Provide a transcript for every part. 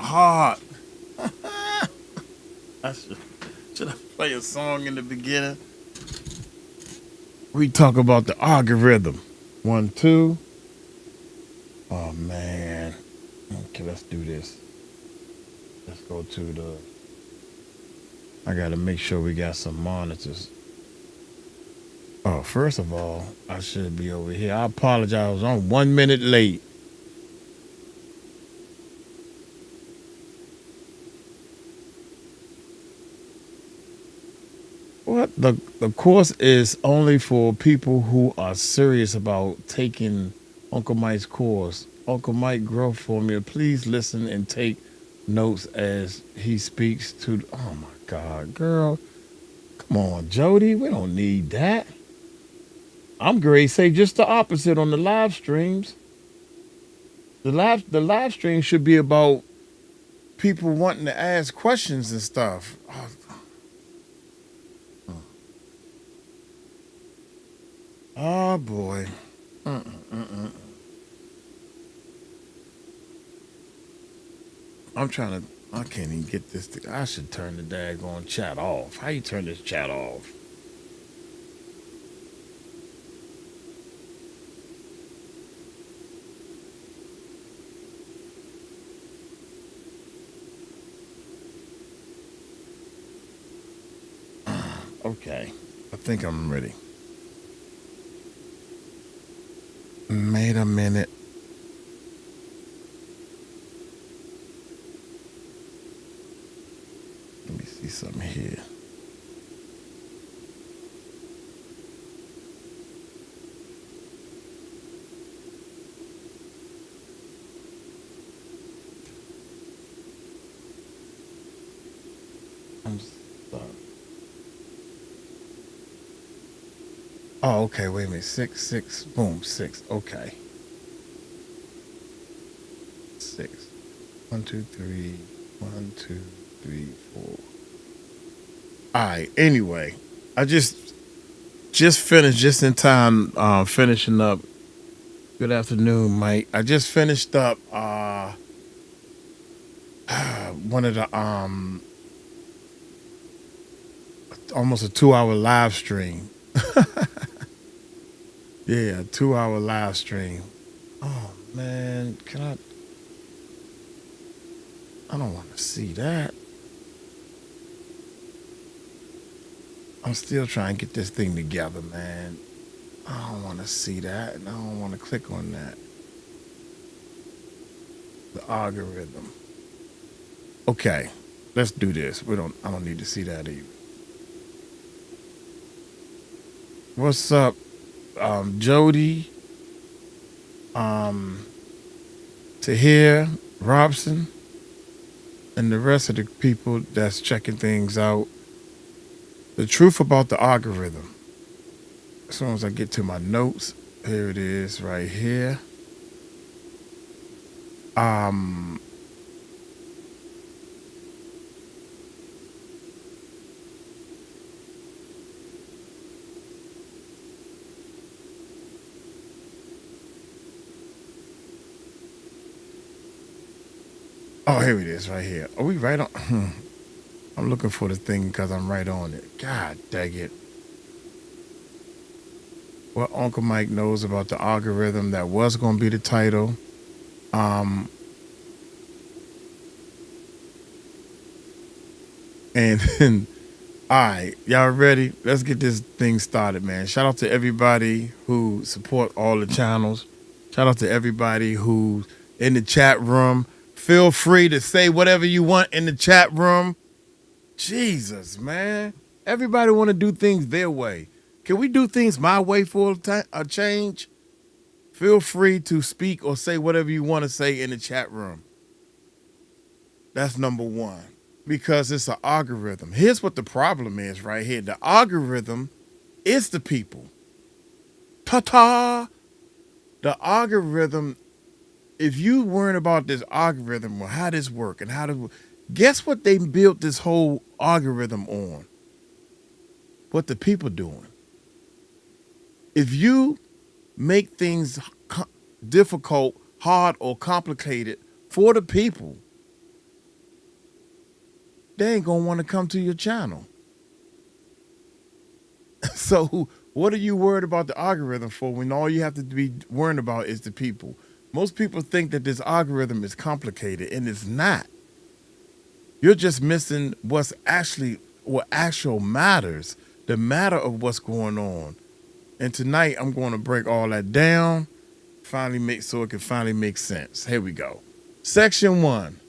hard. Should I play a song in the beginning? We talk about the algorithm. 1, 2. Oh man. Okay, let's do this. Let's go to the. I gotta make sure we got some monitors. Oh, first of all, I should be over here. I apologize. I was on 1 minute late. What the course is only for people who are serious about taking Uncle Mike's course. Uncle Mike growth formula. Please listen and take notes as he speaks to. Oh my God, girl, come on, Jody. We don't need that. I'm going to say just the opposite on the live streams. The live stream should be about people wanting to ask questions and stuff. Oh boy. Mm-mm-mm-mm. I'm trying to. I can't even get this. I should turn the daggone chat off. How you turn this chat off? Okay. I think I'm ready. Wait a minute. Let me see something here. I'm sorry. Oh, okay. Wait a minute. 6, 6. Boom. 6. Okay. 6. 1, 2, 3. 1, 2, 3, 4. All right. Anyway, I just finished just in time. Finishing up. Good afternoon, Mike. I just finished up. One of the almost a 2 hour live stream. Yeah, 2 hour live stream. Oh man, can I? I don't want to see that. I'm still trying to get this thing together, man. I don't want to see that, and I don't want to click on that. The algorithm. Okay, let's do this. We don't. I don't need to see that either. What's up, Jody? Um, Tahir, Robson, and the rest of the people that's checking things out. The truth about the algorithm. As soon as I get to my notes, here it is right here. Um, oh, here it is right here. Are we right on? I'm looking for the thing because I'm right on it. God dang it. What Uncle Mike knows about the algorithm, that was going to be the title. Um, and all right, y'all ready? Let's get this thing started, man. Shout out to everybody who support all the channels. Shout out to everybody who's in the chat room. Feel free to say whatever you want in the chat room. Jesus, man. Everybody want to do things their way. Can we do things my way for a change? Feel free to speak or say whatever you want to say in the chat room. That's number one. Because it's an algorithm. Here's what the problem is right here. The algorithm is the people. Ta-ta! The algorithm, if you worrying about this algorithm or how this work and how to, guess what they built this whole algorithm on? What the people doing. If you make things difficult, hard, or complicated for the people, they ain't gonna want to come to your channel. So what are you worried about the algorithm for when all you have to be worrying about is the people? Most people think that this algorithm is complicated, and it's not. You're just missing what actual matters, the matter of what's going on. And tonight I'm going to break all that down, so it can finally make sense. Here we go. Section 1.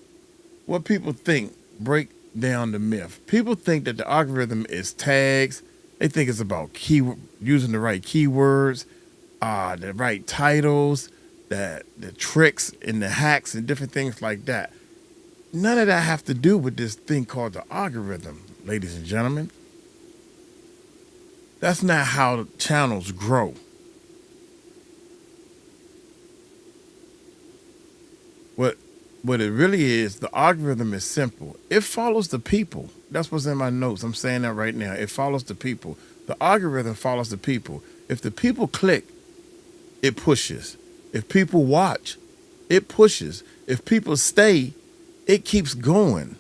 What people think. Break down the myth. People think that the algorithm is tags. They think it's about using the right keywords, the right titles, the tricks and the hacks and different things like that. None of that have to do with this thing called the algorithm, ladies and gentlemen. That's not how channels grow. What it really is, the algorithm is simple. It follows the people. That's what's in my notes. I'm saying that right now. It follows the people. The algorithm follows the people. If the people click, it pushes. If people watch, it pushes. If people stay, it keeps going.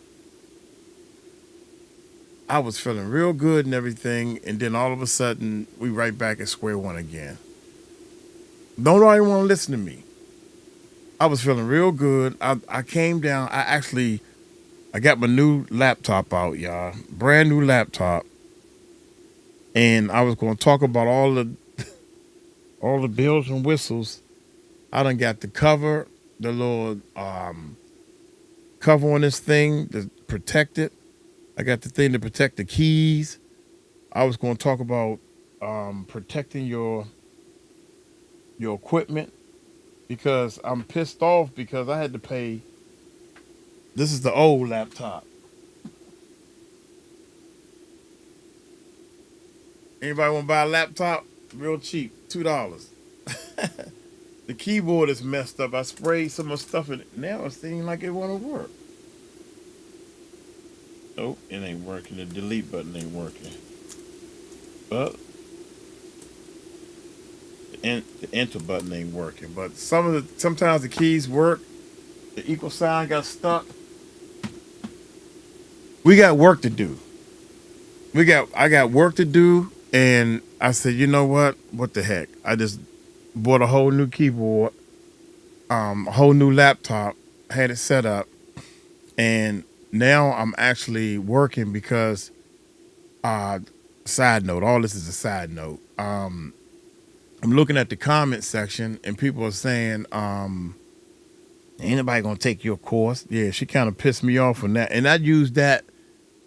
I was feeling real good and everything, and then all of a sudden, we right back at square one again. Don't nobody want to listen to me. I was feeling real good. I came down. I got my new laptop out, y'all. Brand new laptop. And I was going to talk about all the bells and whistles. I done got the cover, the little cover on this thing to protect it. I got the thing to protect the keys. I was going to talk about protecting your equipment, because I'm pissed off because I had to pay. This is the old laptop. Anybody want to buy a laptop? Real cheap, $2. The keyboard is messed up. I sprayed so much stuff in it. Now it seems like it want to work. Nope, it ain't working. The delete button ain't working. But the enter button ain't working. But sometimes the keys work. The equal sign got stuck. We got work to do. I got work to do, and I said, you know what? What the heck? I just bought a whole new keyboard, a whole new laptop, had it set up, and now I'm actually working because side note, all this is a side note. I'm looking at the comment section, and people are saying, ain't nobody gonna take your course. Yeah, she kind of pissed me off on that. And I use that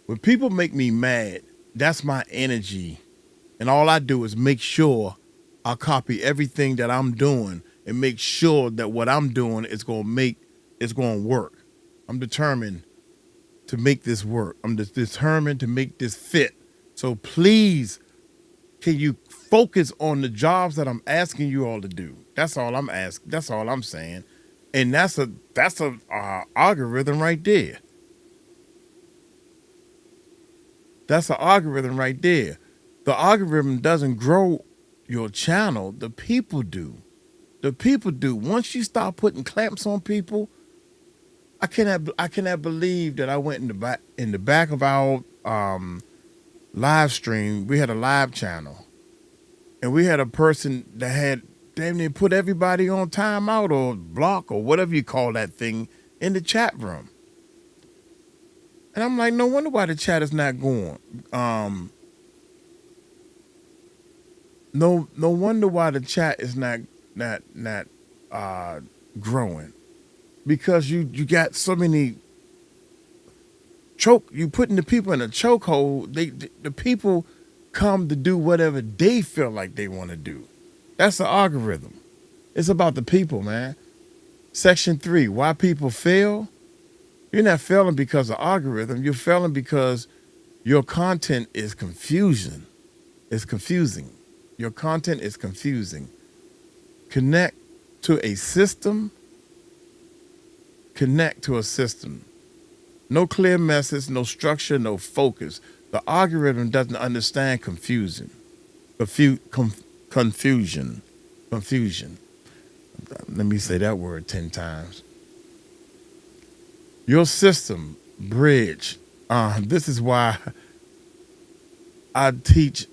when people make me mad. That's my energy. And all I do is make sure I copy everything that I'm doing and make sure that what I'm doing is going to work. I'm determined to make this work. I'm determined to make this fit. So please, can you focus on the jobs that I'm asking you all to do? That's all I'm asking. That's all I'm saying. And that's a algorithm right there. That's an algorithm right there. The algorithm doesn't grow your channel. The people do. The people do. Once you start putting clamps on people, I cannot believe that I went in the back of our live stream. We had a live channel, and we had a person that had damn near put everybody on timeout or block or whatever you call that thing in the chat room. And I'm like, no wonder why the chat is not going. No wonder why the chat is not growing, because you got so many you putting the people in a chokehold. The people come to do whatever they feel like they want to do. That's the algorithm. It's about the people, man. Section 3, why people fail. You're not failing because of algorithm. You're failing because your content is confusion. It's confusing. Your content is confusing. Connect to a system. Connect to a system. No clear message, no structure, no focus. The algorithm doesn't understand confusion. Confusion. Let me say that word 10 times. Your system, bridge, This is why I teach.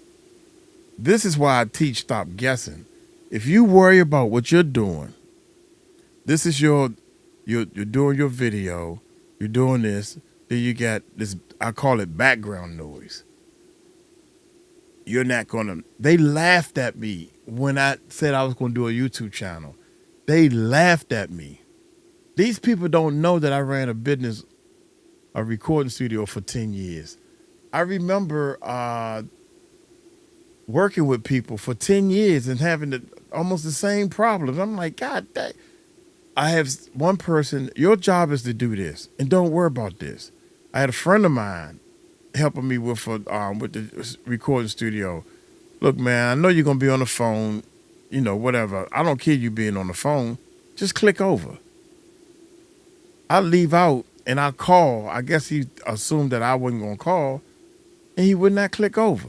This is why I teach. Stop guessing. If you worry about what you're doing, this is you're doing your video. You're doing this. Then you got this. I call it background noise. You're not gonna. They laughed at me when I said I was gonna do a YouTube channel. They laughed at me. These people don't know that I ran a business, a recording studio for 10 years. I remember working with people for 10 years and having almost the same problems. I'm like, God, I have one person, your job is to do this and don't worry about this. I had a friend of mine helping me with the recording studio. Look, man, I know you're going to be on the phone, whatever. I don't care you being on the phone. Just click over. I leave out and I call. I guess he assumed that I wasn't going to call, and he would not click over.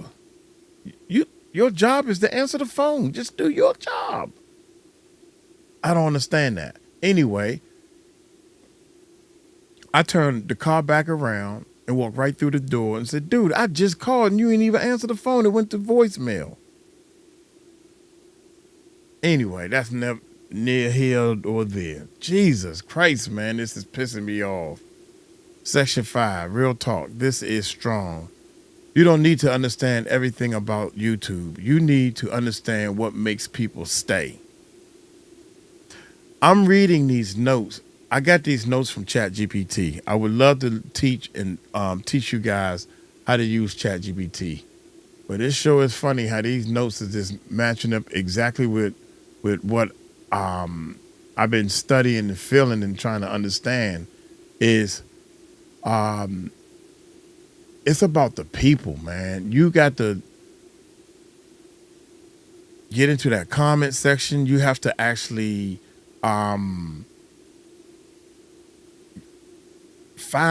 Your job is to answer the phone. Just do your job. I don't understand that. Anyway, I turned the car back around and walked right through the door and said, dude, I just called and you didn't even answer the phone. It went to voicemail. Anyway, that's never near here or there. Jesus Christ, man, this is pissing me off. Section 5, real talk. This is strong. You don't need to understand everything about YouTube. You need to understand what makes people stay. I'm reading these notes. I got these notes from ChatGPT. I would love to teach you guys how to use ChatGPT. But this show is funny how these notes are just matching up exactly with what I've been studying and feeling and trying to understand is it's about the people, man. You got to get into that comment section. You have to actually find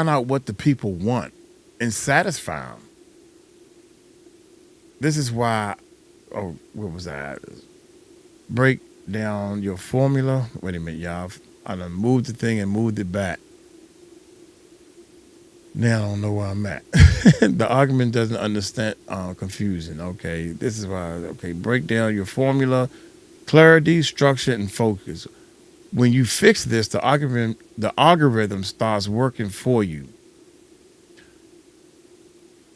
out what the people want and satisfy them. This is why, what was that? Break down your formula. Wait a minute, y'all. I done moved the thing and moved it back. Now I don't know where I'm at. The argument doesn't understand confusion. Okay, this is why. Okay, break down your formula, clarity, structure, and focus. When you fix this, the algorithm starts working for you.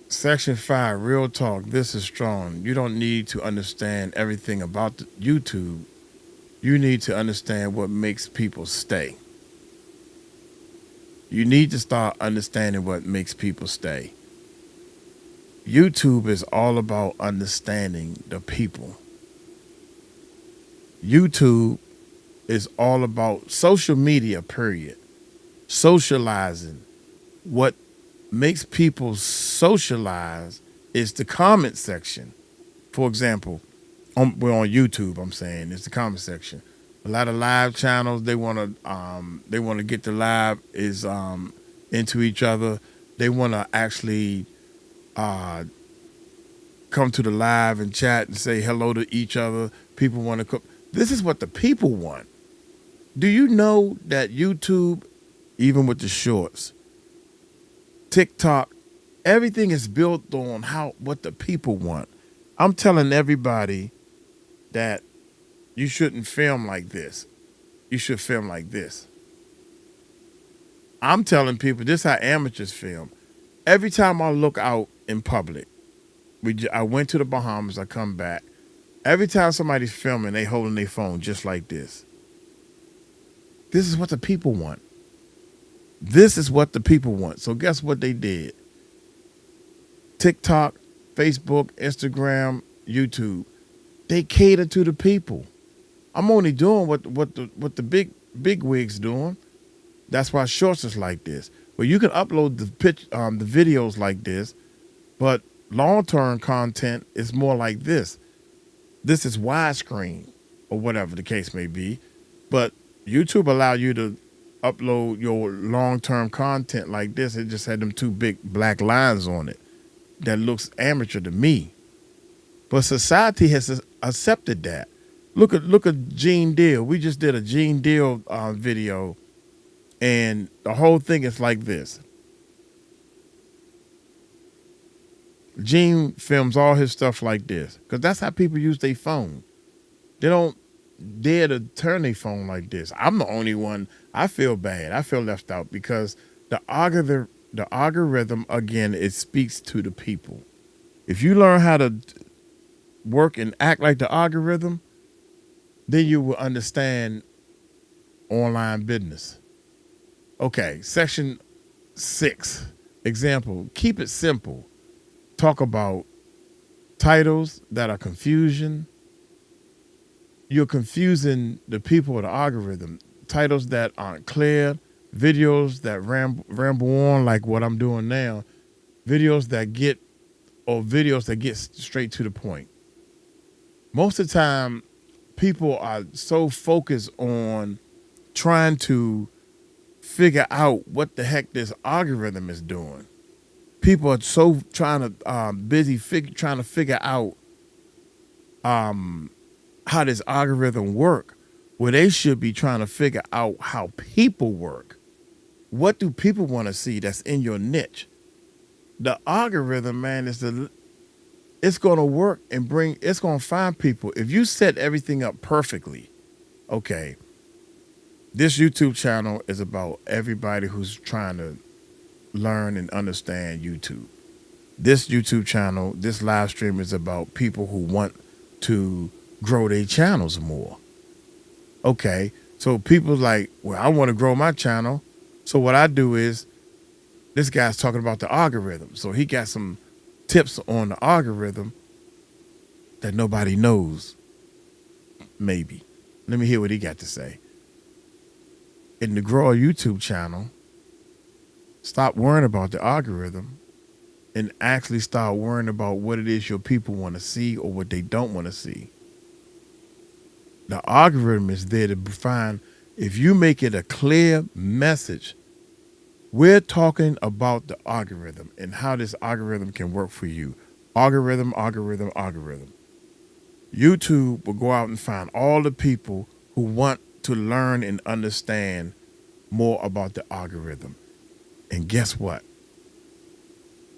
Section 5, real talk. This is strong. You don't need to understand everything about YouTube. You need to understand what makes people stay. You need to start understanding what makes people stay. YouTube is all about understanding the people. YouTube is all about social media, period. Socializing. What makes people socialize is the comment section. For example, we're on YouTube, I'm saying, it's the comment section. A lot of live channels, they want to get the live is into each other. They want to actually come to the live and chat and say hello to each other. People want to come. This is what the people want. Do you know that YouTube, even with the shorts, TikTok, everything is built on what the people want. I'm telling everybody that you shouldn't film like this. You should film like this. I'm telling people this is how amateurs film. Every time I look out in public, I went to the Bahamas, I come back. Every time somebody's filming, they holding their phone just like this. This is what the people want. This is what the people want. So guess what they did? TikTok, Facebook, Instagram, YouTube. They cater to the people. I'm only doing what the big wigs doing. That's why shorts is like this. Well, you can upload the videos like this, but long-term content is more like this. This is widescreen or whatever the case may be. But YouTube allow you to upload your long-term content like this. It just had them two big black lines on it that looks amateur to me. But society has accepted that. Look at Gene Deal. We just did a Gene Deal video, and the whole thing is like this. Gene films all his stuff like this because that's how people use their phone. They don't dare to turn their phone like this. I'm the only one. I feel bad. I feel left out because the algorithm again, it speaks to the people. If you learn how to work and act like the algorithm, then you will understand online business. Okay, section 6. Example, keep it simple. Talk about titles that are confusion. You're confusing the people with the algorithm. Titles that aren't clear, videos that ramble on like what I'm doing now, videos that get straight to the point. Most of the time, people are so focused on trying to figure out what the heck this algorithm is doing. People are so trying to figure out how this algorithm work, where they should be trying to figure out how people work. What do people want to see that's in your niche? The algorithm, man, it's going to work and it's going to find people. If you set everything up perfectly, okay, this YouTube channel is about everybody who's trying to learn and understand YouTube. This YouTube channel, this live stream is about people who want to grow their channels more. Okay, so people like, well, I want to grow my channel. So what I do is, this guy's talking about the algorithm. So he got some tips on the algorithm that nobody knows, maybe. Let me hear what he got to say. In the Grow a YouTube channel, stop worrying about the algorithm and actually start worrying about what it is your people want to see or what they don't want to see. The algorithm is there to find, if you make it a clear message, we're talking about the algorithm and how this algorithm can work for you. Algorithm. YouTube will go out and find all the people who want to learn and understand more about the algorithm. And guess what?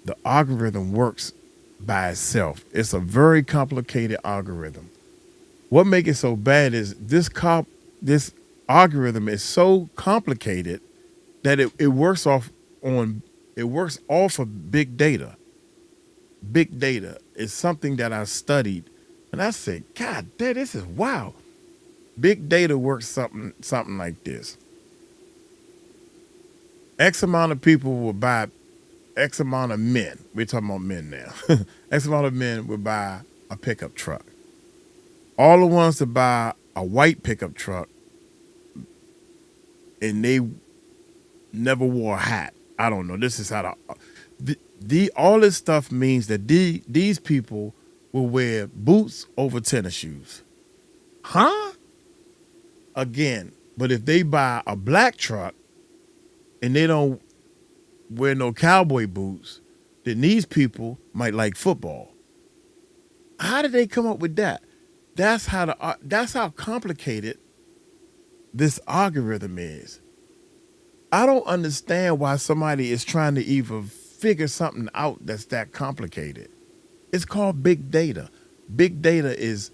The algorithm works by itself. It's a very complicated algorithm. What makes it so bad is this algorithm is so complicated that it works off of big data. Big data is something that I studied, and I said, God damn, this is wow. Big data works something like this. X amount of people will buy X amount of men. We're talking about men now. X amount of men will buy a pickup truck. All the ones that buy a white pickup truck and they never wore a hat. I don't know. This is how all this stuff means that these people will wear boots over tennis shoes. Huh? Again, but if they buy a black truck and they don't wear no cowboy boots, then these people might like football. How did they come up with that? That's how complicated this algorithm is. I don't understand why somebody is trying to even figure something out that's that complicated. It's called big data. Big data is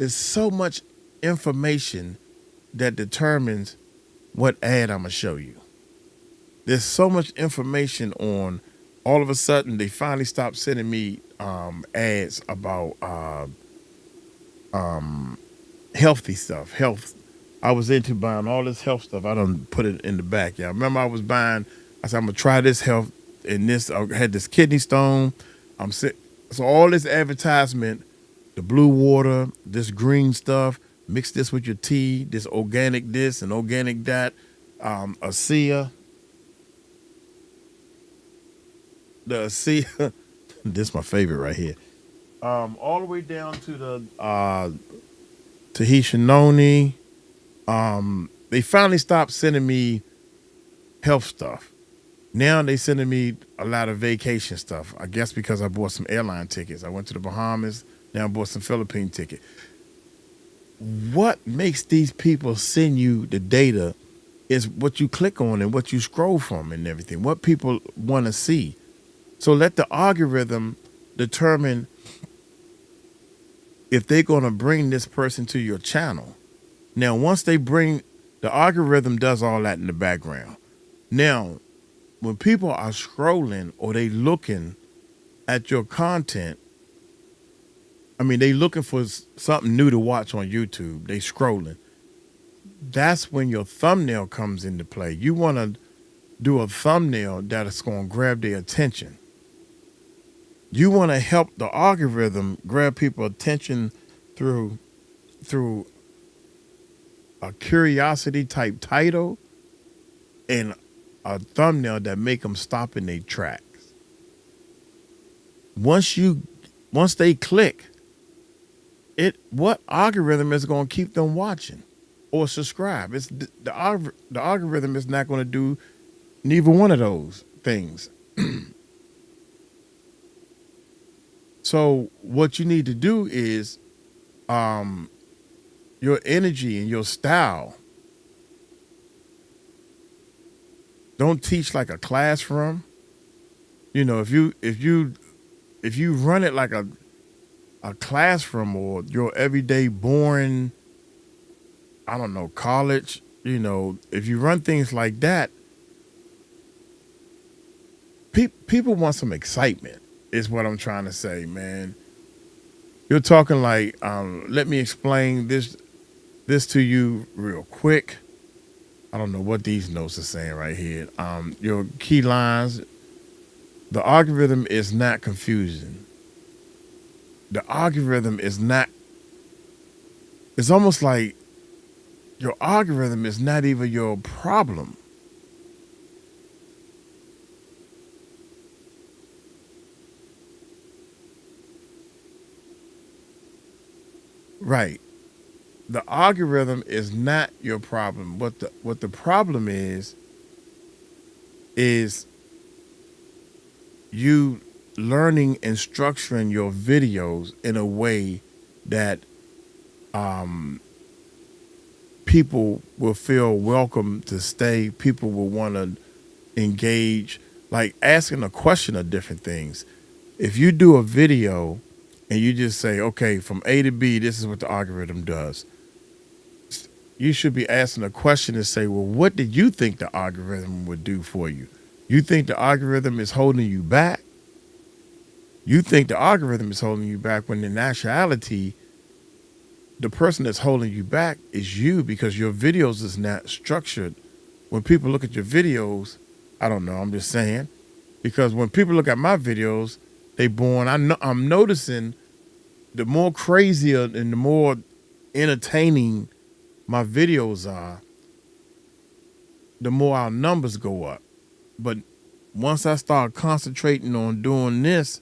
so much information that determines what ad I'm gonna show you. There's so much information on. All of a sudden, they finally stopped sending me ads about healthy stuff. Health. I was into buying all this health stuff. I done put it in the back. Yeah, I remember I said, I'm gonna try this health and this. I had this kidney stone. So all this advertisement, the blue water, this green stuff, mix this with your tea, this organic this and organic that, ASEA. The ASEA, this is my favorite right here. All the way down to the Tahitian noni. They finally stopped sending me health stuff. Now they sending me a lot of vacation stuff. I guess because I bought some airline tickets. I went to the Bahamas. Now I bought some Philippine ticket. What makes these people send you the data is what you click on and what you scroll from and everything. What people want to see. So let the algorithm determine if they're going to bring this person to your channel. Now, once they bring, the algorithm does all that in the background. Now, when people are scrolling or they looking at your content, I mean, they looking for something new to watch on YouTube. They scrolling. That's when your thumbnail comes into play. You want to do a thumbnail that is going to grab their attention. You want to help the algorithm grab people's attention through a curiosity type title and a thumbnail that make them stop in their tracks. Once they click it, what algorithm is going to keep them watching or subscribe? It's the algorithm is not going to do neither one of those things. So what you need to do is your energy and your style. Don't teach like a classroom. You know, if you run it like a classroom or your everyday boring, I don't know, college, you know, if you run things like that, people want some excitement is what I'm trying to say, man. You're talking like, let me explain this to you real quick. I don't know what these notes are saying right here. Your key lines, the algorithm is not confusing. The algorithm is not, it's almost like your algorithm is not even your problem. Right. The algorithm is not your problem. What the problem is you learning and structuring your videos in a way that people will feel welcome to stay. People will want to engage, like asking a question of different things. If you do a video and you just say, okay, from A to B, this is what the algorithm does, you should be asking a question to say, well, what did you think the algorithm would do for you? You think the algorithm is holding you back? You think the algorithm is holding you back when in actuality, the person that's holding you back is you, because your videos is not structured. When people look at your videos, I don't know, I'm just saying, because when people look at my videos, I'm noticing the more crazier and the more entertaining my videos are, the more our numbers go up. But once I start concentrating on doing this,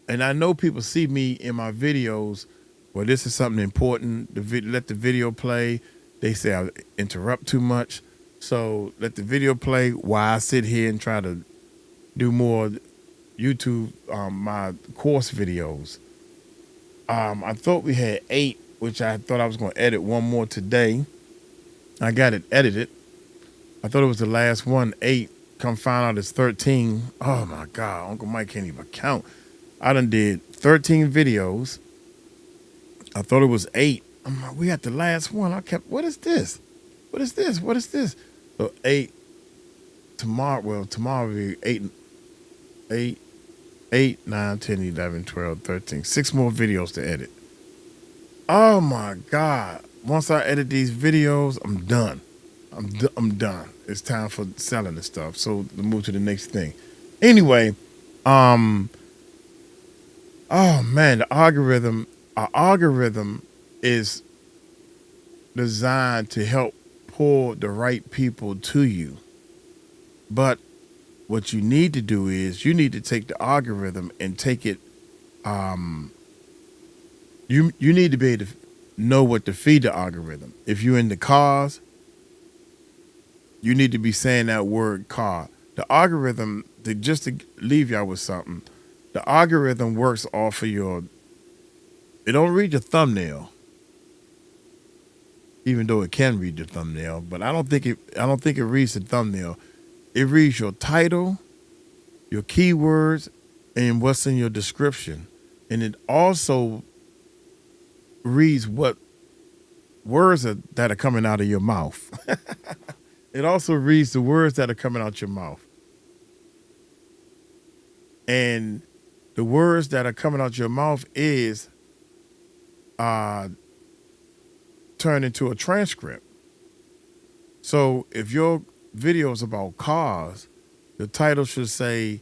and I know people see me in my videos, well, this is something important, let the video play. They say I interrupt too much. So let the video play while I sit here and try to do more YouTube, my course videos. I thought we had 8, which I thought I was going to edit one more today. I got it edited. I thought it was the last one, 8. Come find out it's 13. Oh my God, Uncle Mike can't even count. I done did 13 videos. I thought it was 8. I'm like, we got the last one. What is this? What is this? What is this? So 8 tomorrow. Well, tomorrow will be 8, 9, 10, 11, 12, 13. 6 more videos to edit. Oh my God. Once I edit these videos, I'm done. I'm done. It's time for selling the stuff. So to move to the next thing. Anyway, oh man, our algorithm is designed to help pull the right people to you. But what you need to do is you need to take the algorithm and take it, you need to be able to know what to feed the algorithm. If you're in the cars, you need to be saying that word car. The algorithm, just to leave y'all with something, the algorithm works off of it don't read your thumbnail, even though it can read your thumbnail, but I don't think it reads the thumbnail. It reads your title, your keywords, and what's in your description. And it also reads what words that are coming out of your mouth. It also reads the words that are coming out your mouth. And the words that are coming out your mouth is turned into a transcript. So if your video is about cars, the title should say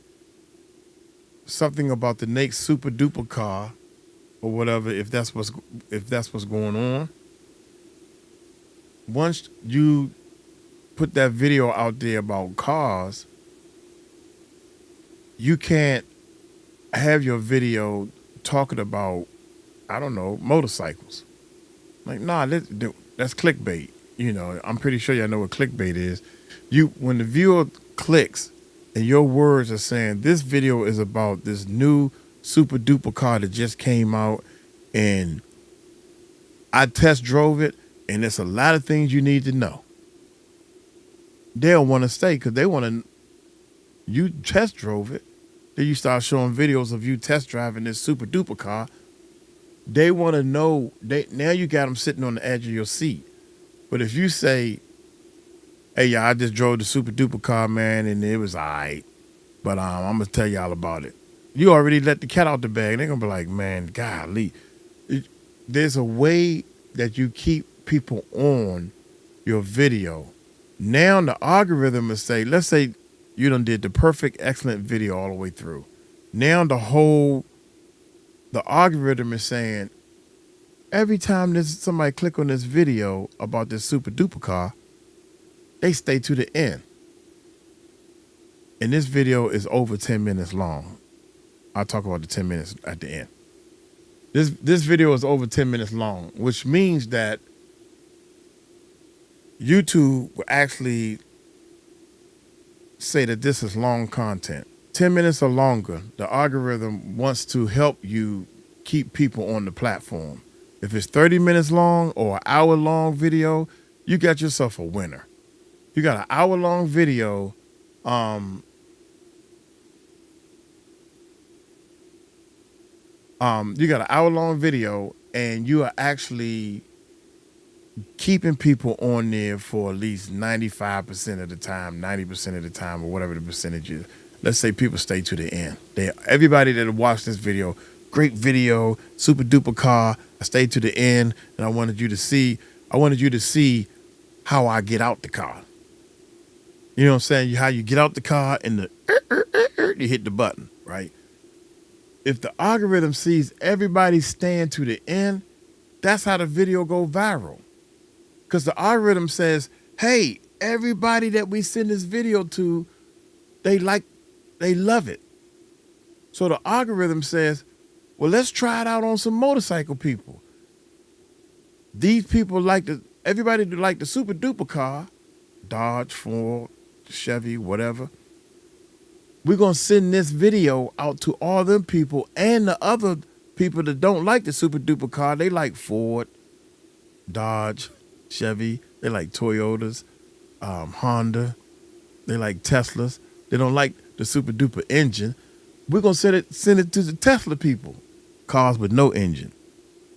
something about the next super duper car or whatever, if that's what's going on. Once you put that video out there about cars, you can't have your video talking about, I don't know, motorcycles. Like, nah, that's clickbait. You know, I'm pretty sure y'all know what clickbait is. When the viewer clicks and your words are saying this video is about this new super duper car that just came out and I test drove it and there's a lot of things you need to know. They'll want to stay because they want to. You test drove it. Then you start showing videos of you test driving this super duper car. They want to know. Now you got them sitting on the edge of your seat. But if you say, "Hey, y'all, I just drove the super duper car, man, and it was all right, but I'm gonna tell y'all about it," you already let the cat out the bag. They're gonna be like, "Man, golly." There's a way that you keep people on your video. Now the algorithm will say, let's say you done did the perfect, excellent video all the way through. Now the algorithm is saying, every time somebody click on this video about this super duper car, they stay to the end. And this video is over 10 minutes long. I'll talk about the 10 minutes at the end. This video is over 10 minutes long, which means that YouTube will actually say that this is long content. 10 minutes or longer, the algorithm wants to help you keep people on the platform. If it's 30 minutes long or an hour long video, you got yourself a winner. You got an hour long video. You got an hour long video and you are actually keeping people on there for at least 95% of the time, 90% of the time, or whatever the percentage is. Let's say people stay to the end. Everybody that watched this video, great video, super duper car. I stayed to the end, and I wanted you to see how I get out the car. You know what I'm saying? How you get out the car and you hit the button, right? If the algorithm sees everybody staying to the end, that's how the video go viral. Because the algorithm says, hey, everybody that we send this video to, they love it. So the algorithm says, well, let's try it out on some motorcycle people. These people everybody that like the super duper car, Dodge, Ford, Chevy, whatever. We're going to send this video out to all them people and the other people that don't like the super duper car. They like Ford, Dodge, Chevy. They like Toyotas, Honda. They like Teslas. They don't like the super duper engine. We're going to send it to the Tesla people, cars with no engine.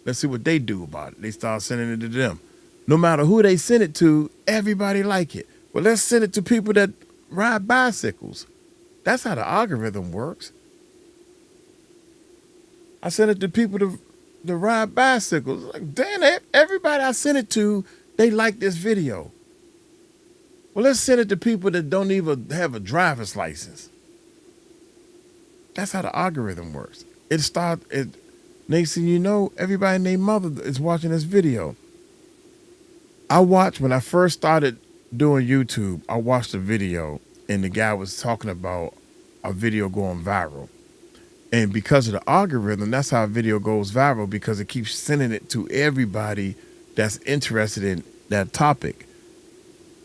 Let's see what they do about it. They start sending it to them. No matter who they send it to, everybody like it. Well, let's send it to people that ride bicycles. That's how the algorithm works. I sent it to people to ride bicycles. Like, damn, everybody I sent it to, they like this video. Well, let's send it to people that don't even have a driver's license. That's how the algorithm works. Next thing you know, everybody and their mother is watching this video. When I first started doing YouTube, I watched a video and the guy was talking about a video going viral. And because of the algorithm, that's how a video goes viral, because it keeps sending it to everybody that's interested in that topic.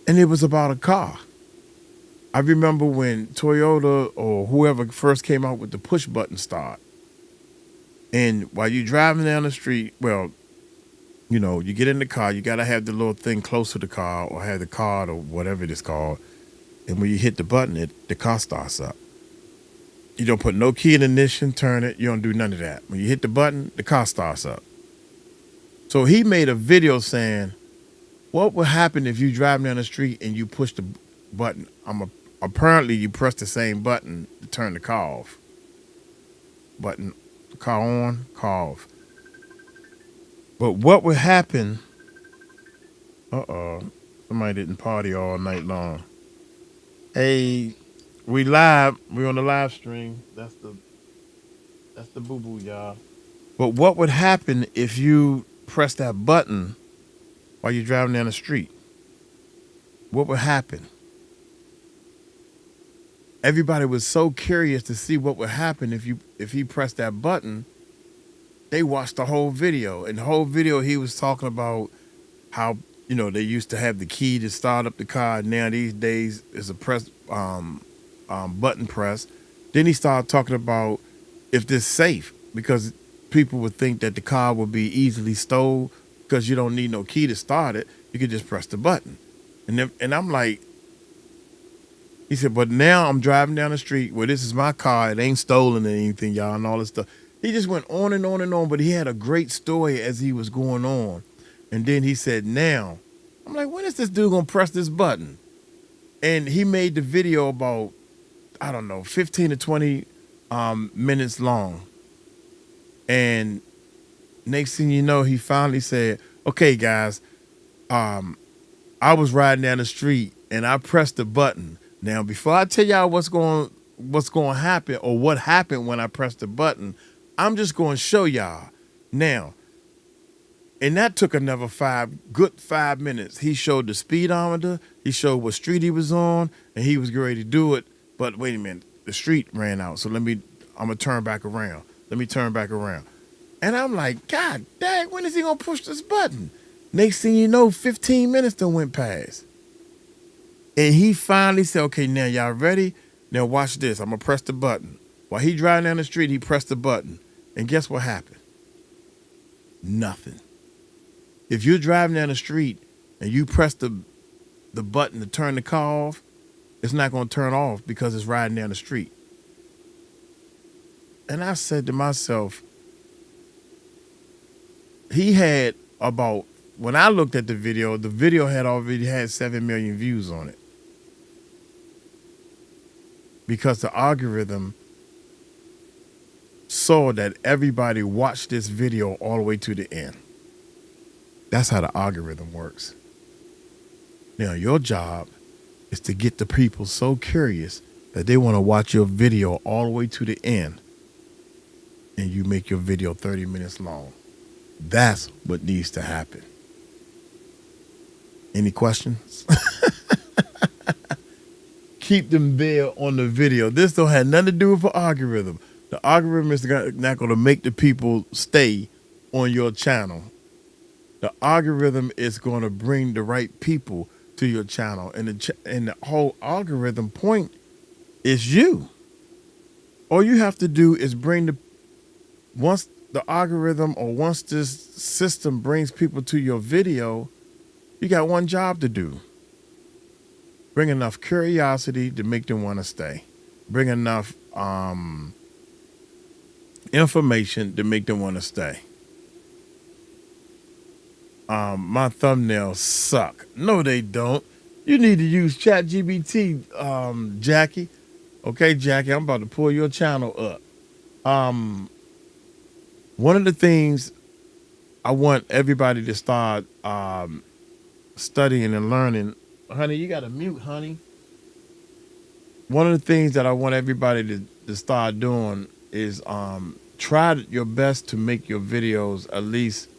And it was about a car. I remember when Toyota or whoever first came out with the push button start. And while you're driving down the street, well, you know, you get in the car, you got to have the little thing close to the car or have the card or whatever it is called. And when you hit the button, the car starts up. You don't put no key in the ignition, turn it. You don't do none of that. When you hit the button, the car starts up. So he made a video saying, what would happen if you drive down the street and you push the button? Apparently you press the same button to turn the car off. Button, car on, car off. But what would happen? Somebody didn't party all night long. Hey, we live. We on the live stream. That's the boo boo, y'all. But what would happen if you press that button while you're driving down the street? What would happen? Everybody was so curious to see what would happen if he pressed that button. They watched the whole video. In the whole video, he was talking about how, they used to have the key to start up the car. Now these days it's a press button press. Then he started talking about if this safe, because people would think that the car would be easily stole because you don't need no key to start it. You could just press the button. And I'm like, he said, but now I'm driving down the street where this is my car. It ain't stolen or anything, y'all, and all this stuff. He just went on and on and on, but he had a great story as he was going on. And then he said, now, I'm like, when is this dude going to press this button? And he made the video about, 15 to 20 minutes long. And next thing you know, he finally said, okay, guys, I was riding down the street and I pressed the button. Now, before I tell y'all what's going to happen or what happened when I pressed the button, I'm just going to show y'all. Now, and that took another 5 minutes. He showed the speedometer. He showed what street he was on, and he was ready to do it. But wait a minute, the street ran out. So I'm going to turn back around. Let me turn back around. And I'm like, God dang, when is he going to push this button? Next thing you know, 15 minutes done went past. And he finally said, okay, now y'all ready? Now watch this. I'm going to press the button. While he driving down the street, he pressed the button. And guess what happened? Nothing. If you're driving down the street and you press the button to turn the car off, it's not going to turn off because it's riding down the street. And I said to myself, he had about, when I looked at the video had already had 7 million views on it. Because the algorithm saw that everybody watched this video all the way to the end. That's how the algorithm works. Now, your job is to get the people so curious that they want to watch your video all the way to the end. And you make your video 30 minutes long. That's what needs to happen. Any questions? Keep them there on the video. This don't have nothing to do with the algorithm. The algorithm is not going to make the people stay on your channel. The algorithm is going to bring the right people to your channel. And the whole algorithm point is you. All you have to do is once the algorithm or once this system brings people to your video, you got one job to do. Bring enough curiosity to make them want to stay. Bring enough information to make them want to stay. My thumbnails suck. No, they don't. You need to use ChatGPT, Jackie. Okay, Jackie, I'm about to pull your channel up. One of the things I want everybody to start studying and learning. Honey, you got to mute, honey. One of the things that I want everybody to start doing is try your best to make your videos at least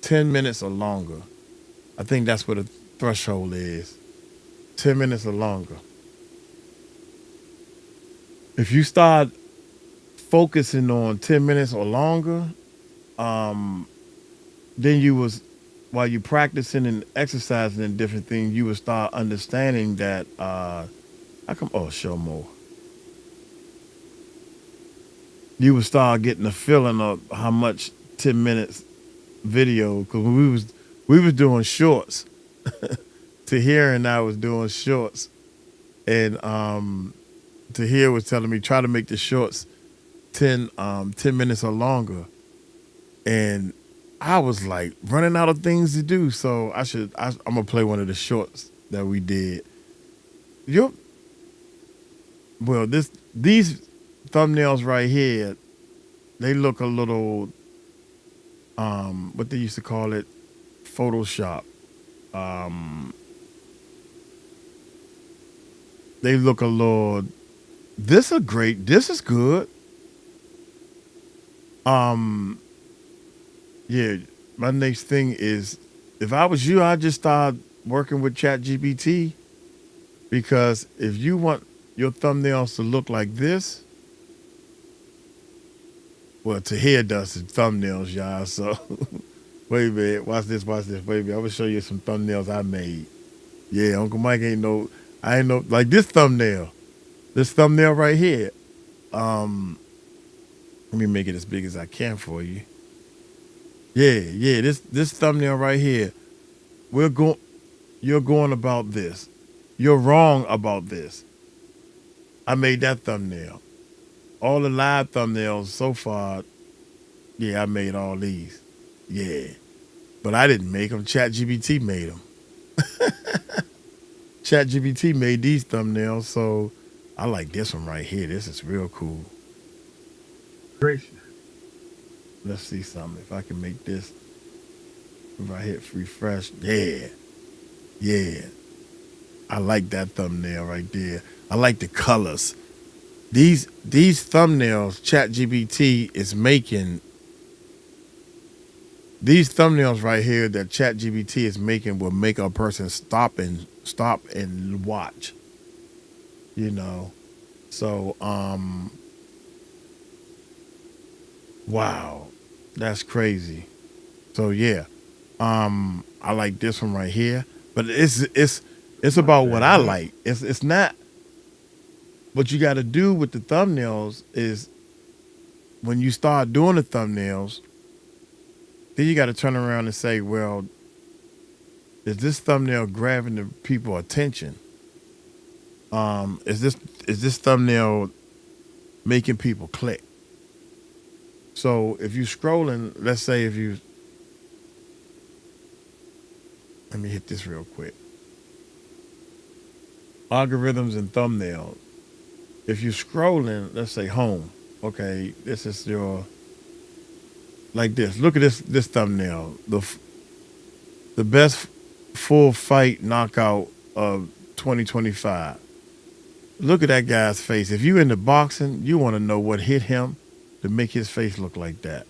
10 minutes or longer. I think that's what a threshold is. 10 minutes or longer. If you start focusing on 10 minutes or longer, then while you're practicing and exercising and different things, you will start understanding that, show more. You would start getting a feeling of how much 10 minutes video, because we was doing shorts. Tahir and I was doing shorts, and Tahir was telling me try to make the shorts 10 minutes or longer, and I was like running out of things to do. So I'm gonna play one of the shorts that we did. You well this these thumbnails right here, they look a little what they used to call it, Photoshop. Um, they look a little. This are great. This is good. Um, yeah. My next thing is, if I was you, I'd just start working with ChatGPT, because if you want your thumbnails to look like this, well, Tahir does the thumbnails, y'all. So wait a minute, watch this, watch this. Wait a minute, I'm gonna show you some thumbnails I made. Yeah, Uncle Mike I ain't no like this thumbnail right here. Um, Let me make it as big as I can for you. Yeah, yeah, this thumbnail right here. We're going. You're going about this. You're wrong about this. I made that thumbnail. All the live thumbnails so far. Yeah, I made all these. Yeah, but I didn't make them. ChatGPT made them. ChatGPT made these thumbnails, so I like this one right here. This is real cool. Gracious. Let's see something. If I can make this, if I hit refresh, yeah, yeah. I like that thumbnail right there. I like the colors. These thumbnails, ChatGPT is making. These thumbnails right here that ChatGPT is making will make a person stop and watch. You know, so wow, that's crazy. So yeah, I like this one right here, but it's about what I like. It's not what you got to do with the thumbnails is when you start doing the thumbnails, then you got to turn around and say, well, is this thumbnail grabbing the people attention? Is this thumbnail making people click? So if you scrolling, let's say if you let me hit this real quick. Algorithms and thumbnails. If you're scrolling, let's say home. Okay, this is your like this. Look at this thumbnail. The best full fight knockout of 2025. Look at that guy's face. If you into boxing, you want to know what hit him to make his face look like that.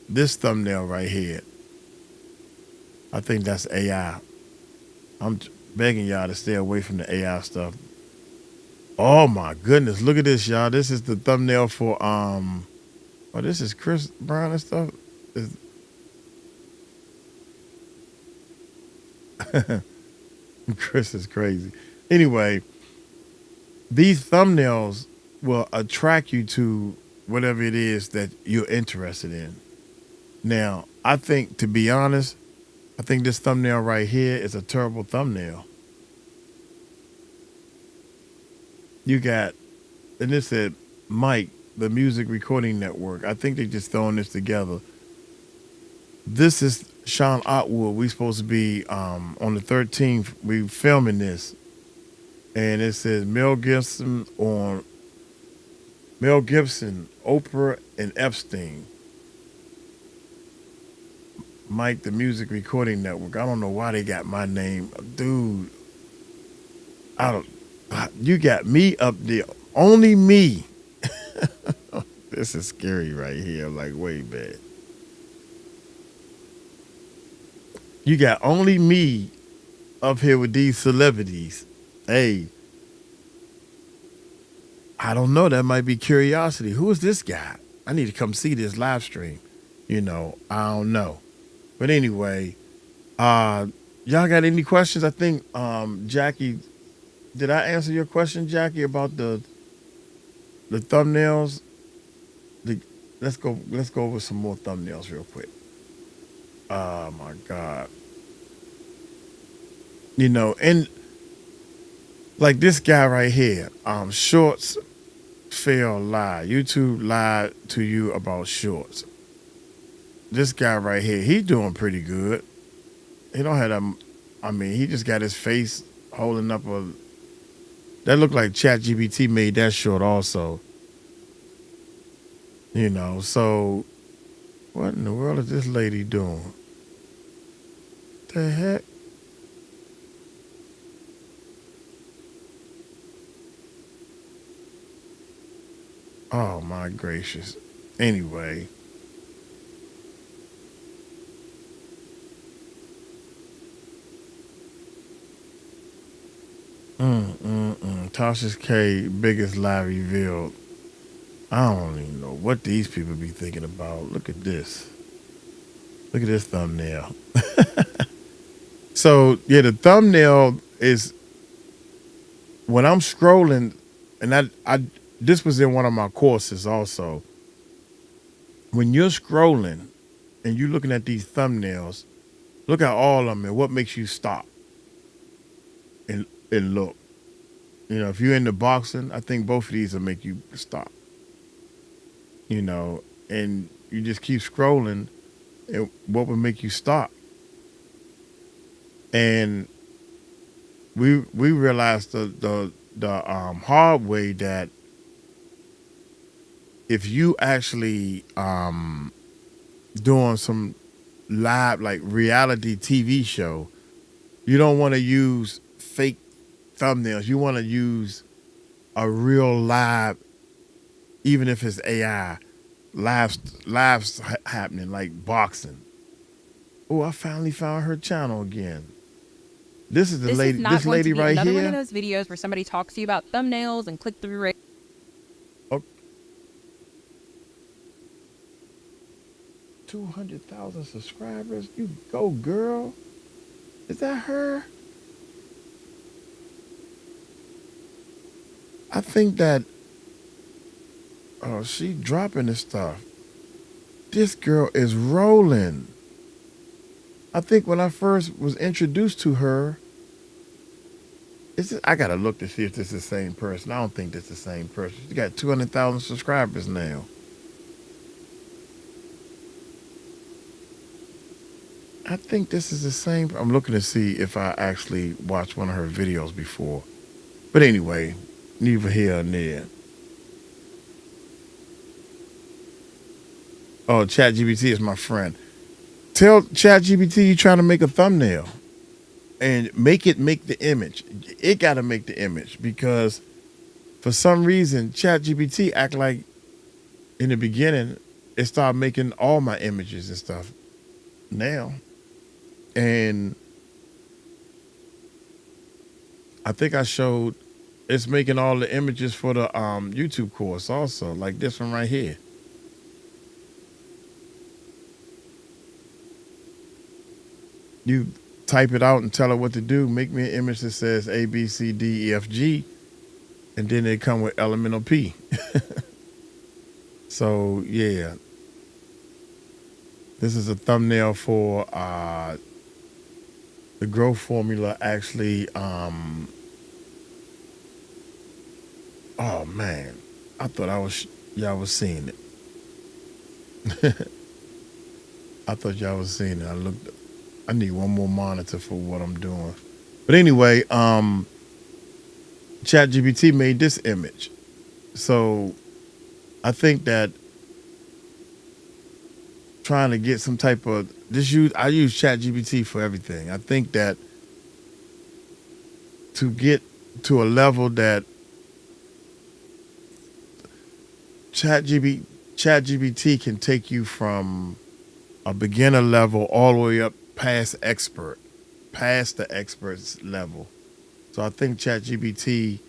This thumbnail right here, I think that's AI. I'm begging y'all to stay away from the AI stuff. Oh my goodness, look at this, y'all. This is the thumbnail for oh, this is Chris Brown and stuff. Chris is crazy. Anyway, these thumbnails will attract you to whatever it is that you're interested in. Now, I think, to be honest, I think this thumbnail right here is a terrible thumbnail. You got, and this said Mike, the Music Recording Network. I think they just throwing this together. This is Sean Otwood. We supposed to be on the 13th. We filming this, and it says Mel Gibson, Oprah, and Epstein. Mike, the Music Recording Network. I don't know why they got my name, dude. I don't. You got me up there. Only me. This is scary right here. Like, wait, man. You got only me up here with these celebrities. Hey, I don't know. That might be curiosity. Who is this guy? I need to come see this live stream. I don't know. But anyway, y'all got any questions? I think Jackie, did I answer your question, Jackie, about the thumbnails? Let's go over some more thumbnails real quick. Oh my God. And like this guy right here, shorts. fail lie. YouTube lied to you about shorts. This guy right here, he doing pretty good. He don't have that. I mean, he just got his face holding up a. That looked like ChatGPT made that short also. So what in the world is this lady doing? The heck? Oh my gracious. Anyway. Tasha K biggest lie revealed. I don't even know what these people be thinking about. Look at this. Look at this thumbnail. So yeah, the thumbnail is when I'm scrolling, and I this was in one of my courses also. When you're scrolling and you're looking at these thumbnails, look at all of them and what makes you stop and look. If you're into boxing, I think both of these will make you stop. And you just keep scrolling, and what would make you stop? And we realized the hard way that if you actually doing some live like reality TV show, you don't want to use fake thumbnails. You want to use a real live, even if it's AI, lives happening like boxing. Oh, I finally found her channel again. This is the This lady. is not This going lady to be right another here. one of those videos where somebody talks to you about thumbnails and click-through rate. Oh, 200,000 subscribers. You go, girl. Is that her? I think that. Oh, she dropping this stuff. This girl is rolling. I think when I first was introduced to her, I gotta look to see if this is the same person. I don't think this is the same person. She got 200,000 subscribers now. I think this is the same. I'm looking to see if I actually watched one of her videos before. But anyway, neither here nor there. Oh, ChatGPT is my friend. Tell ChatGPT you're trying to make a thumbnail and make the image. It got to make the image because for some reason ChatGPT act like in the beginning it started making all my images and stuff now. And I think I showed it's making all the images for the YouTube course also, like this one right here. You type it out and tell it what to do. Make me an image that says A, B, C, D, E, F, G, and then they come with elemental P. So yeah, this is a thumbnail for the growth formula. Actually, oh man, I thought y'all was seeing it. I thought y'all was seeing it. I need one more monitor for what I'm doing. But anyway, ChatGPT made this image. So I think that trying to get some type of I use ChatGPT for everything. I think that to get to a level that ChatGPT can take you from a beginner level all the way up past the expert's level. So I think ChatGPT,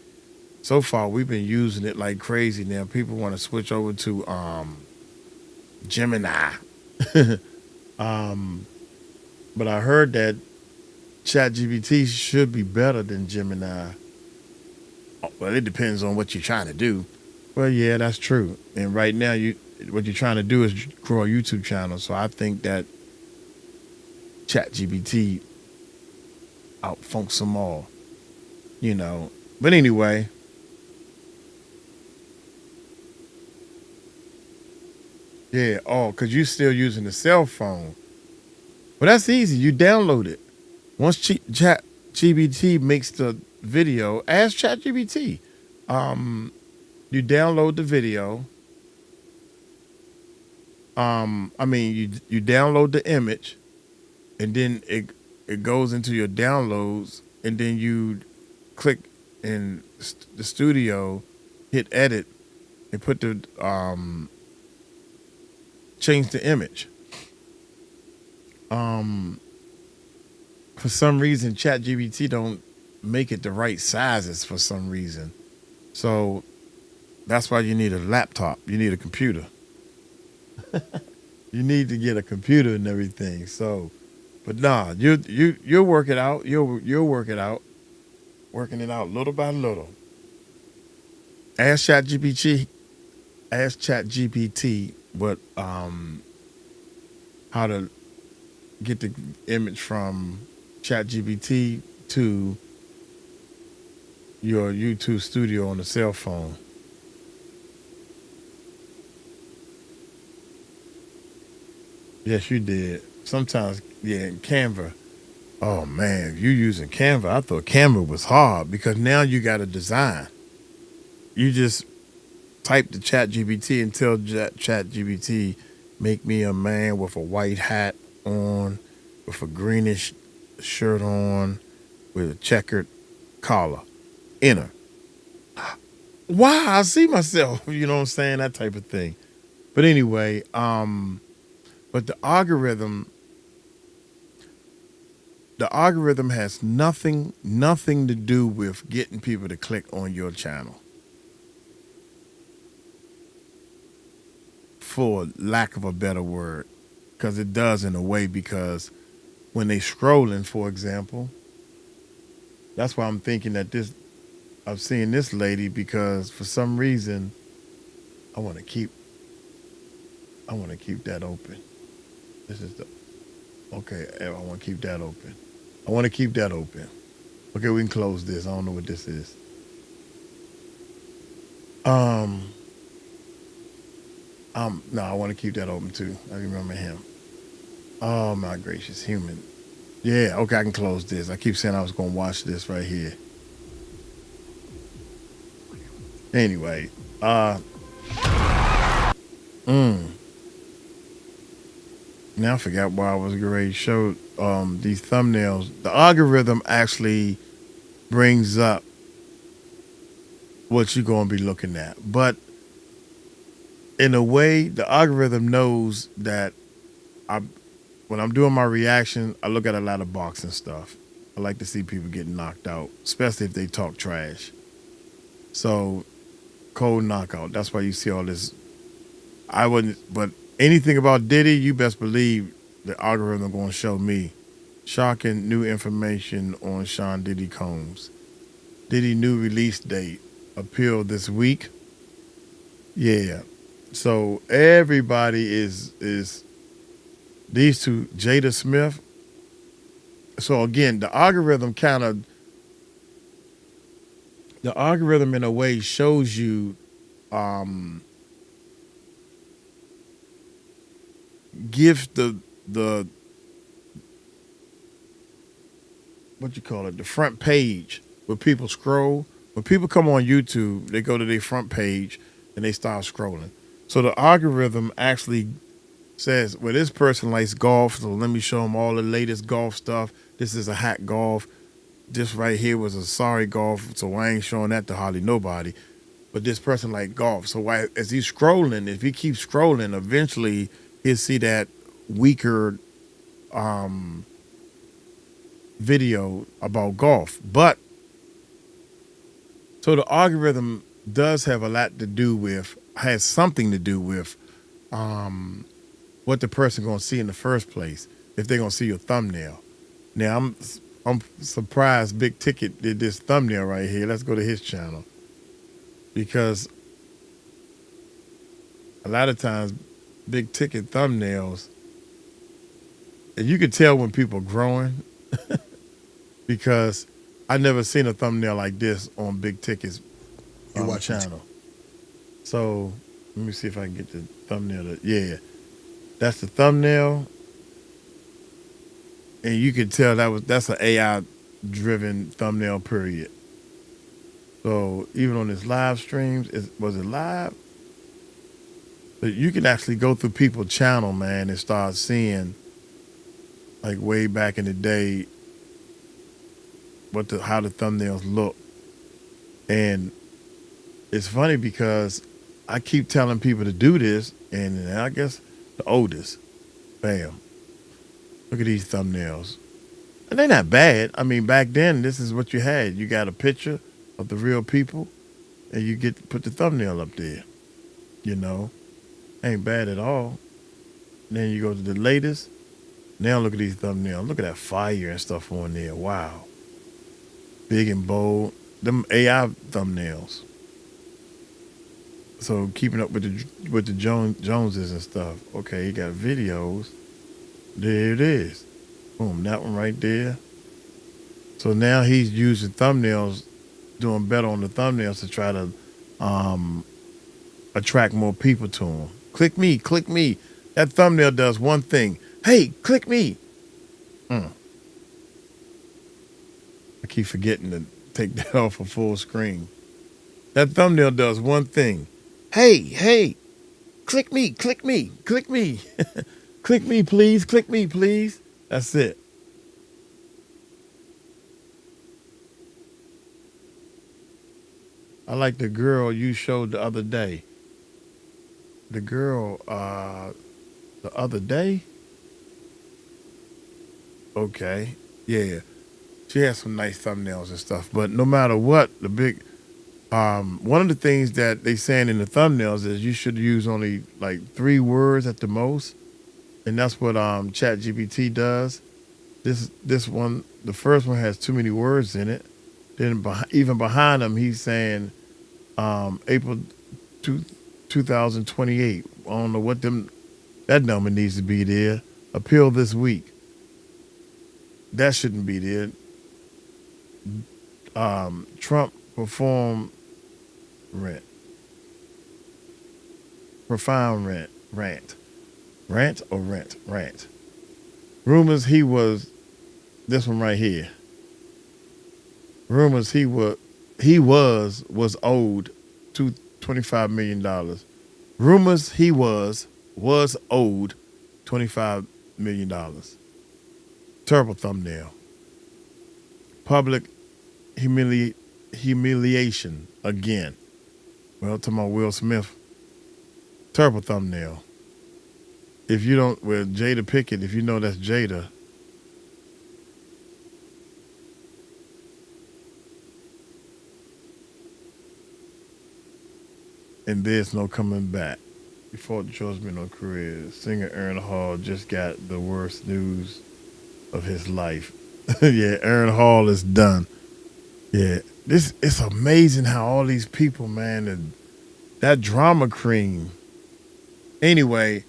so far we've been using it like crazy. Now people want to switch over to Gemini. But I heard that ChatGPT should be better than Gemini. Well, it depends on what you're trying to do. Well, yeah, that's true. And right now, what you're trying to do is grow a YouTube channel. So I think that ChatGPT outfunks them all. But anyway, Yeah. Oh, because you still using the cell phone. Well, that's easy. You download it. Once Chat GBT makes the video, ask Chat GBT. You download the video. I mean, you download the image, and then it goes into your downloads, and then you click in the studio, hit edit, and put the change the image. Um, for some reason, ChatGPT don't make it the right sizes for some reason. So that's why you need a laptop. You need a computer. You need to get a computer and everything. So, but nah, you'll work it out. You'll work it out. Working it out little by little. Ask ChatGPT. Ask ChatGPT what how to get the image from ChatGPT to your YouTube studio on the cell phone. Yes, you did. Sometimes, yeah, in Canva. Oh man, if you using Canva, I thought Canva was hard because now you got a design. You just type the ChatGPT and tell ChatGPT, make me a man with a white hat on, with a greenish shirt on, with a checkered collar. Enter. Wow, I see myself. You know what I'm saying? That type of thing. But anyway, but the algorithm has nothing to do with getting people to click on your channel. For lack of a better word, because it does in a way, because when they scrolling, for example, that's why I'm thinking that I'm seeing this lady, because for some reason I want to keep that open. This is the okay. I want to keep that open. I want to keep that open. Okay, we can close this. I don't know what this is. Um, no, I want to keep that open too. I remember him. Oh my gracious, human. Yeah, okay, I can close this. I keep saying I was gonna watch this right here. Anyway, uh, mm, now I forgot why I was going to show these thumbnails. The algorithm actually brings up what you're gonna be looking at, but in a way, the algorithm knows that I, when I'm doing my reaction, I look at a lot of boxing stuff. I like to see people getting knocked out, especially if they talk trash. So cold knockout. That's why you see all this. I wouldn't, but anything about Diddy, you best believe the algorithm going to show me shocking new information on Sean Diddy Combs. Diddy new release date appeal this week. Yeah. So everybody is these two, Jada Smith. So again, the algorithm in a way shows you um gives the what you call it, the front page where people scroll. When people come on YouTube, they go to their front page and they start scrolling. So the algorithm actually says, well, this person likes golf, so let me show them all the latest golf stuff. This is a hack golf. This right here was a sorry golf, so I ain't showing that to hardly nobody. But this person like golf. So as he's scrolling, if he keeps scrolling, eventually he'll see that weaker um, video about golf. But so the algorithm does have a lot to do with, has something to do with what the person gonna see in the first place if they're gonna see your thumbnail. Now I'm surprised Big Ticket did this thumbnail right here. Let's go to his channel, because a lot of times Big Ticket thumbnails, and you can tell when people are growing because I never seen a thumbnail like this on Big Ticket's You watching? channel. So Let me see if I can get the thumbnail. Yeah, that's the thumbnail, and you can tell that's an AI driven thumbnail. Period. So even on his live streams, was it live? But you can actually go through people's channel, man, and start seeing like way back in the day how the thumbnails look. And it's funny because I keep telling people to do this, and I guess the oldest, bam, look at these thumbnails. And they're not bad. I mean, back then, this is what you had. You got a picture of the real people, and you get to put the thumbnail up there. You know, ain't bad at all. And then you go to the latest. Now look at these thumbnails. Look at that fire and stuff on there. Wow. Big and bold. Them AI thumbnails. So keeping up with the Joneses and stuff. Okay, you got videos. There it is. Boom, that one right there. So now he's using thumbnails, doing better on the thumbnails to try to attract more people to him. Click me, click me. That thumbnail does one thing. Hey, click me. I keep forgetting to take that off of full screen. That thumbnail does one thing. Hey, click me, click me, click me. Click me, please, click me, please. That's it. I like the girl you showed the other day. The girl the other day? Okay. Yeah. She has some nice thumbnails and stuff. But no matter what, the big one of the things that they saying in the thumbnails is you should use only like 3 words at the most. And that's what ChatGPT does. This one, the first one has too many words in it. Then even behind him, he's saying April 2028. I don't know what that number needs to be there. Appeal this week. That shouldn't be there. Trump perform rant. Profound rant. Rant or rent? Rant. Rumors he was, this one right here. Rumors he was owed $25 million. Rumors he was owed $25 million. Terrible thumbnail. Public humiliation again. Well, talking about Will Smith. Terrible thumbnail. If you don't, well, Jada Pickett, if you know that's Jada. And there's no coming back. Before the chosen no career, singer Aaron Hall just got the worst news of his life. Yeah, Aaron Hall is done. Yeah, it's amazing how all these people, man, that drama cream. Anyway,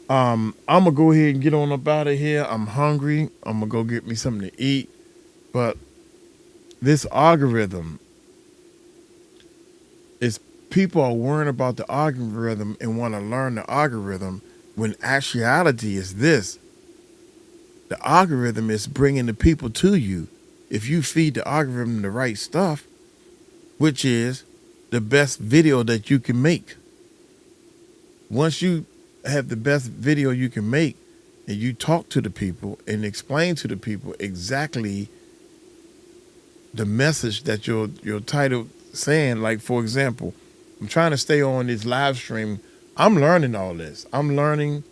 I'm gonna go ahead and get on up out of here. I'm hungry. I'm gonna go get me something to eat. But this algorithm is people are worrying about the algorithm and want to learn the algorithm when actuality is this. The algorithm is bringing the people to you. If you feed the algorithm the right stuff, which is the best video that you can make. Once you have the best video you can make and you talk to the people and explain to the people exactly the message that your title saying, like, for example, I'm trying to stay on this live stream. I'm learning all this. I'm learning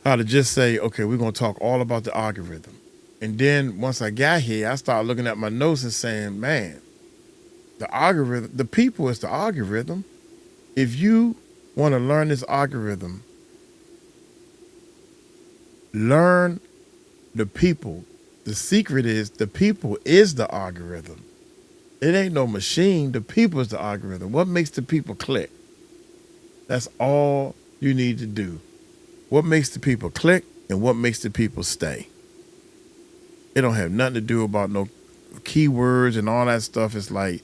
how to just say, okay, we're going to talk all about the algorithm. And then once I got here, I started looking at my notes and saying, man, the algorithm, the people is the algorithm. If you want to learn this algorithm, learn the people. The secret is the people is the algorithm. It ain't no machine. The people is the algorithm. What makes the people click? That's all you need to do. What makes the people click and what makes the people stay? It don't have nothing to do about no keywords and all that stuff. It's like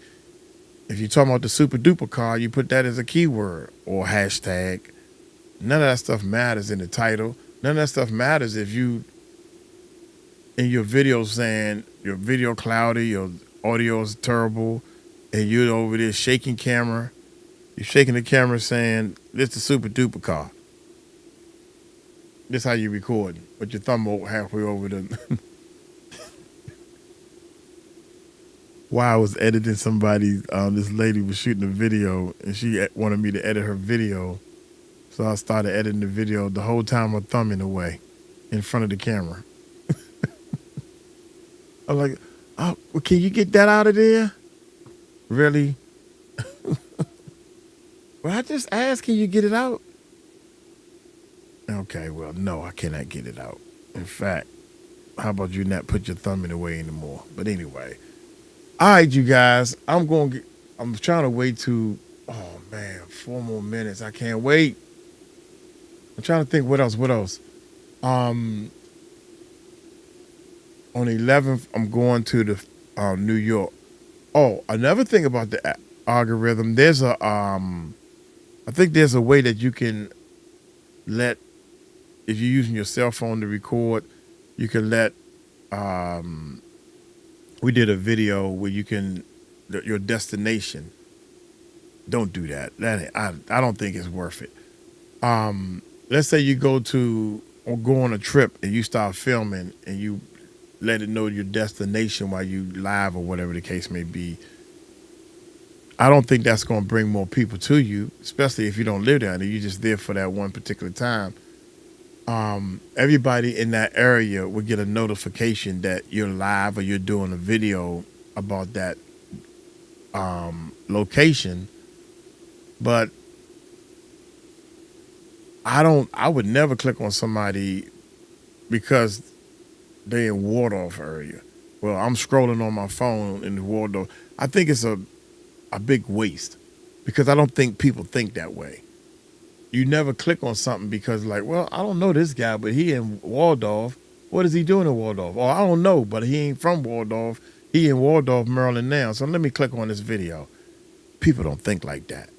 If you're talking about the super duper car, you put that as a keyword or hashtag. None of that stuff matters in the title. None of that stuff matters if you in your video saying your video cloudy, your audio is terrible, and you're over there shaking camera. You're shaking the camera saying this is a super duper car. This how you record with your thumb halfway over the. While I was editing somebody, this lady was shooting a video and she wanted me to edit her video. So I started editing the video the whole time her thumb in the way in front of the camera. I'm like, oh, well, can you get that out of there? Really? Well, I just asked, can you get it out? Okay, well, no, I cannot get it out. In fact, how about you not put your thumb in the way anymore? But anyway. All right, you guys. I'm trying to wait to, oh man, 4 more minutes. I can't wait. I'm trying to think what else. On the 11th, I'm going to the New York. Oh, another thing about the algorithm, there's I think there's a way that you can let, if you're using your cell phone to record, you can let, we did a video where you can, your destination. Don't do that. I don't think it's worth it. Let's say you go on a trip and you start filming and you let it know your destination while you live or whatever the case may be. I don't think that's going to bring more people to you, especially if you don't live there and you're just there for that one particular time. Everybody in that area will get a notification that you're live or you're doing a video about that location. But I would never click on somebody because they're in Waldorf area. Well, I'm scrolling on my phone in the Waldorf. I think it's a big waste because I don't think people think that way. You never click on something because like, well, I don't know this guy, but he in Waldorf. What is he doing in Waldorf? Oh, I don't know, but he ain't from Waldorf. He in Waldorf, Maryland now. So let me click on this video. People don't think like that.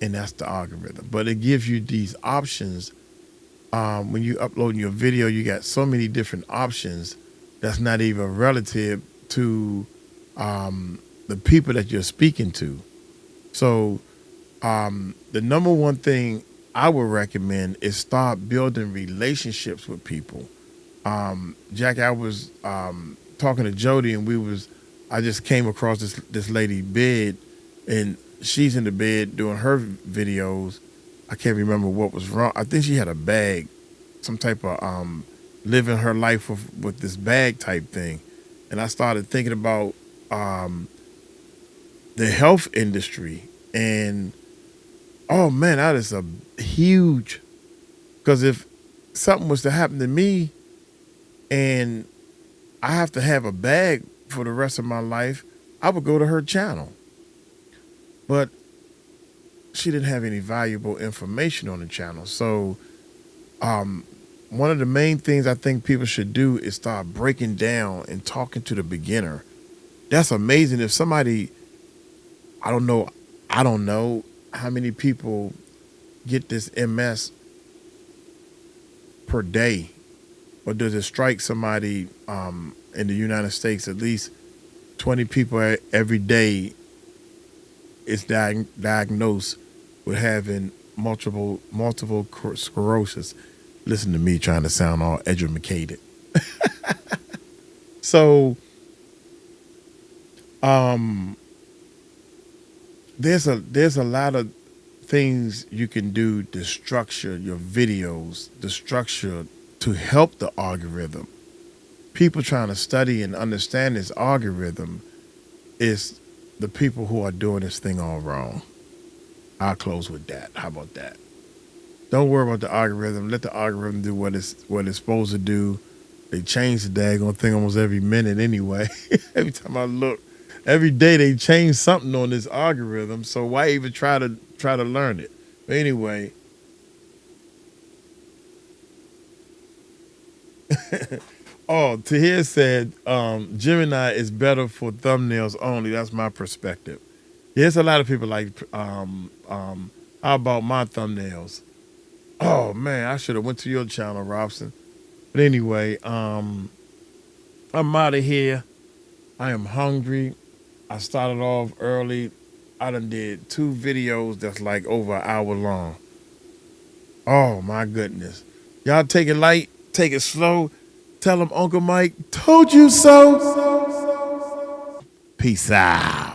And that's the algorithm. But it gives you these options. When you upload your video, you got so many different options that's not even relative to the people that you're speaking to. So the number one thing I would recommend is start building relationships with people. Jack, I was talking to Jody and I just came across this lady bed and she's in the bed doing her videos. I can't remember what was wrong. I think she had a bag, some type of living her life with this bag type thing. And I started thinking about the health industry and oh man, that is a huge, because if something was to happen to me and I have to have a bag for the rest of my life, I would go to her channel. But she didn't have any valuable information on the channel. So one of the main things I think people should do is start breaking down and talking to the beginner. That's amazing. If somebody, I don't know how many people get this MS per day, or does it strike somebody in the United States, at least 20 people every day is diagnosed with having multiple sclerosis. Listen to me trying to sound all educated. So there's a lot of things you can do to structure your videos, the structure to help the algorithm. People trying to study and understand this algorithm is the people who are doing this thing all wrong. I'll close with that. How about that? Don't worry about the algorithm. Let the algorithm do what it's supposed to do. They change the daggone thing almost every minute anyway. Every time I look, every day they change something on this algorithm. So why even try to learn it? But anyway. Oh, Tahir said Gemini is better for thumbnails only. That's my perspective. There's a lot of people like, how about my thumbnails? Oh man, I should have went to your channel, Robson. But anyway, I'm out of here. I am hungry. I started off early. I done did 2 videos that's like over an hour long. Oh my goodness. Y'all take it light, take it slow. Tell them Uncle Mike told you so. Peace out.